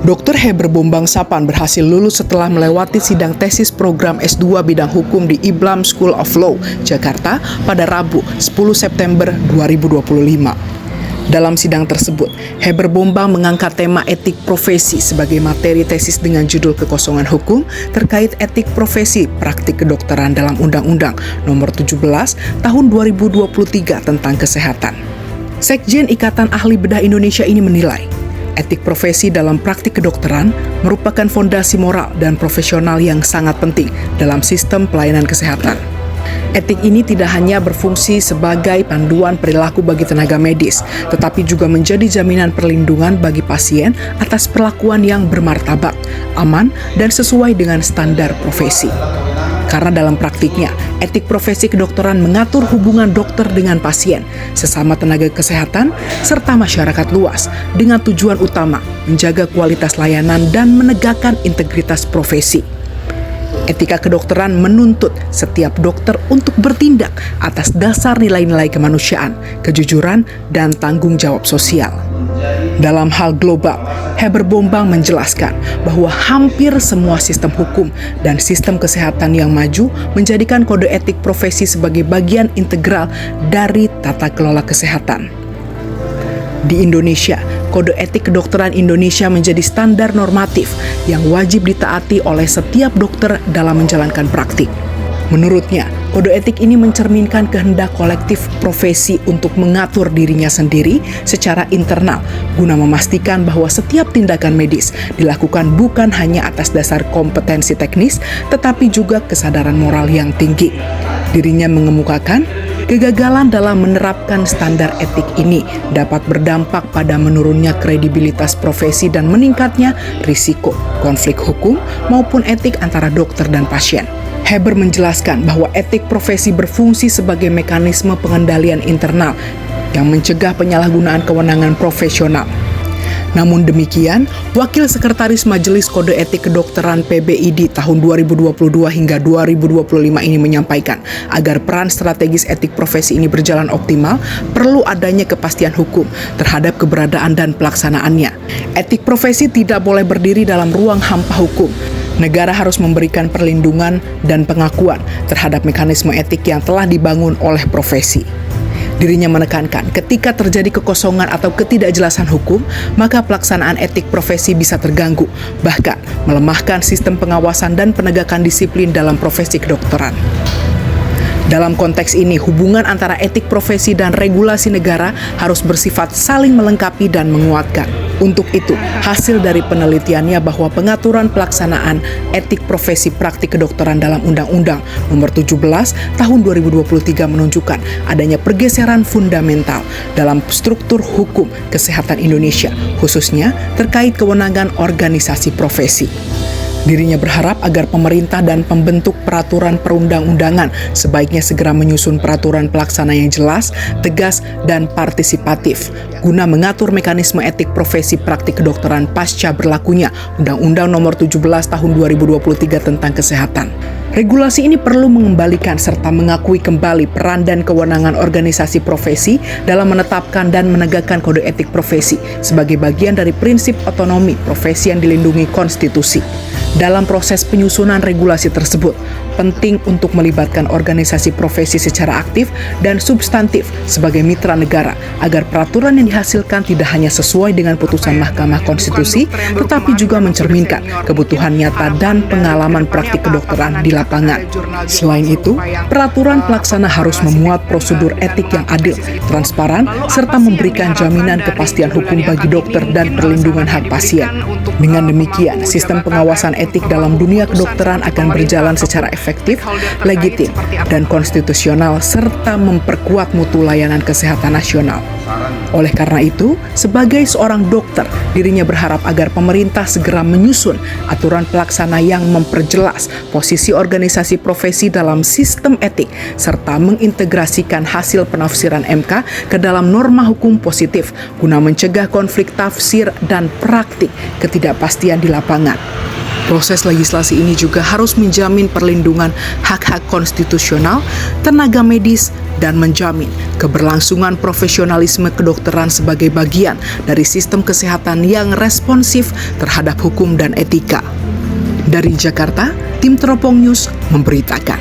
Dr. Heber Bombang Sapan berhasil lulus setelah melewati sidang tesis program S2 bidang hukum di IBLAM School of Law, Jakarta pada Rabu 10 September 2025. Dalam sidang tersebut, Heber Bombang mengangkat tema etik profesi sebagai materi tesis dengan judul kekosongan hukum terkait etik profesi praktik kedokteran dalam Undang-Undang Nomor 17 Tahun 2023 tentang kesehatan. Sekjen Ikatan Ahli Bedah Indonesia ini menilai, etik profesi dalam praktik kedokteran merupakan fondasi moral dan profesional yang sangat penting dalam sistem pelayanan kesehatan. Etik ini tidak hanya berfungsi sebagai panduan perilaku bagi tenaga medis, tetapi juga menjadi jaminan perlindungan bagi pasien atas perlakuan yang bermartabat, aman, dan sesuai dengan standar profesi. Karena dalam praktiknya, etik profesi kedokteran mengatur hubungan dokter dengan pasien, sesama tenaga kesehatan, serta masyarakat luas dengan tujuan utama menjaga kualitas layanan dan menegakkan integritas profesi. Etika kedokteran menuntut setiap dokter untuk bertindak atas dasar nilai-nilai kemanusiaan, kejujuran, dan tanggung jawab sosial. Dalam hal global, Heber Bombang menjelaskan bahwa hampir semua sistem hukum dan sistem kesehatan yang maju menjadikan kode etik profesi sebagai bagian integral dari tata kelola kesehatan. Di Indonesia, Kode Etik Kedokteran Indonesia menjadi standar normatif yang wajib ditaati oleh setiap dokter dalam menjalankan praktik. Menurutnya, kode etik ini mencerminkan kehendak kolektif profesi untuk mengatur dirinya sendiri secara internal guna memastikan bahwa setiap tindakan medis dilakukan bukan hanya atas dasar kompetensi teknis, tetapi juga kesadaran moral yang tinggi. Dirinya mengemukakan, kegagalan dalam menerapkan standar etik ini dapat berdampak pada menurunnya kredibilitas profesi dan meningkatnya risiko konflik hukum maupun etik antara dokter dan pasien. Heber menjelaskan bahwa etik profesi berfungsi sebagai mekanisme pengendalian internal yang mencegah penyalahgunaan kewenangan profesional. Namun demikian, Wakil Sekretaris Majelis Kode Etik Kedokteran PBID tahun 2022 hingga 2025 ini menyampaikan agar peran strategis etik profesi ini berjalan optimal, perlu adanya kepastian hukum terhadap keberadaan dan pelaksanaannya. Etik profesi tidak boleh berdiri dalam ruang hampa hukum. Negara harus memberikan perlindungan dan pengakuan terhadap mekanisme etik yang telah dibangun oleh profesi. Dirinya menekankan ketika terjadi kekosongan atau ketidakjelasan hukum, maka pelaksanaan etik profesi bisa terganggu, bahkan melemahkan sistem pengawasan dan penegakan disiplin dalam profesi kedokteran. Dalam konteks ini, hubungan antara etik profesi dan regulasi negara harus bersifat saling melengkapi dan menguatkan. Untuk itu, hasil dari penelitiannya bahwa pengaturan pelaksanaan etik profesi praktik kedokteran dalam Undang-Undang Nomor 17 Tahun 2023 menunjukkan adanya pergeseran fundamental dalam struktur hukum kesehatan Indonesia, khususnya terkait kewenangan organisasi profesi. Dirinya berharap agar pemerintah dan pembentuk peraturan perundang-undangan sebaiknya segera menyusun peraturan pelaksana yang jelas, tegas, dan partisipatif guna mengatur mekanisme etik profesi praktik kedokteran pasca berlakunya Undang-Undang Nomor 17 Tahun 2023 tentang kesehatan. Regulasi ini perlu mengembalikan serta mengakui kembali peran dan kewenangan organisasi profesi dalam menetapkan dan menegakkan kode etik profesi sebagai bagian dari prinsip otonomi profesi yang dilindungi konstitusi. Dalam proses penyusunan regulasi tersebut, penting untuk melibatkan organisasi profesi secara aktif dan substantif sebagai mitra negara agar peraturan yang dihasilkan tidak hanya sesuai dengan putusan Mahkamah Konstitusi, tetapi juga mencerminkan kebutuhan nyata dan pengalaman praktik kedokteran di lapangan. Selain itu, peraturan pelaksana harus memuat prosedur etik yang adil, transparan, serta memberikan jaminan kepastian hukum bagi dokter dan perlindungan hak pasien. Dengan demikian, sistem pengawasan etik dalam dunia kedokteran akan berjalan secara efektif, legitim, dan konstitusional, serta memperkuat mutu layanan kesehatan nasional. Oleh karena itu, sebagai seorang dokter, dirinya berharap agar pemerintah segera menyusun aturan pelaksana yang memperjelas posisi organisasi profesi dalam sistem etik, serta mengintegrasikan hasil penafsiran MK ke dalam norma hukum positif guna mencegah konflik tafsir dan praktik ketidakpastian di lapangan. Proses legislasi ini juga harus menjamin perlindungan hak-hak konstitusional tenaga medis dan menjamin keberlangsungan profesionalisme kedokteran sebagai bagian dari sistem kesehatan yang responsif terhadap hukum dan etika. Dari Jakarta, tim Teropong News memberitakan.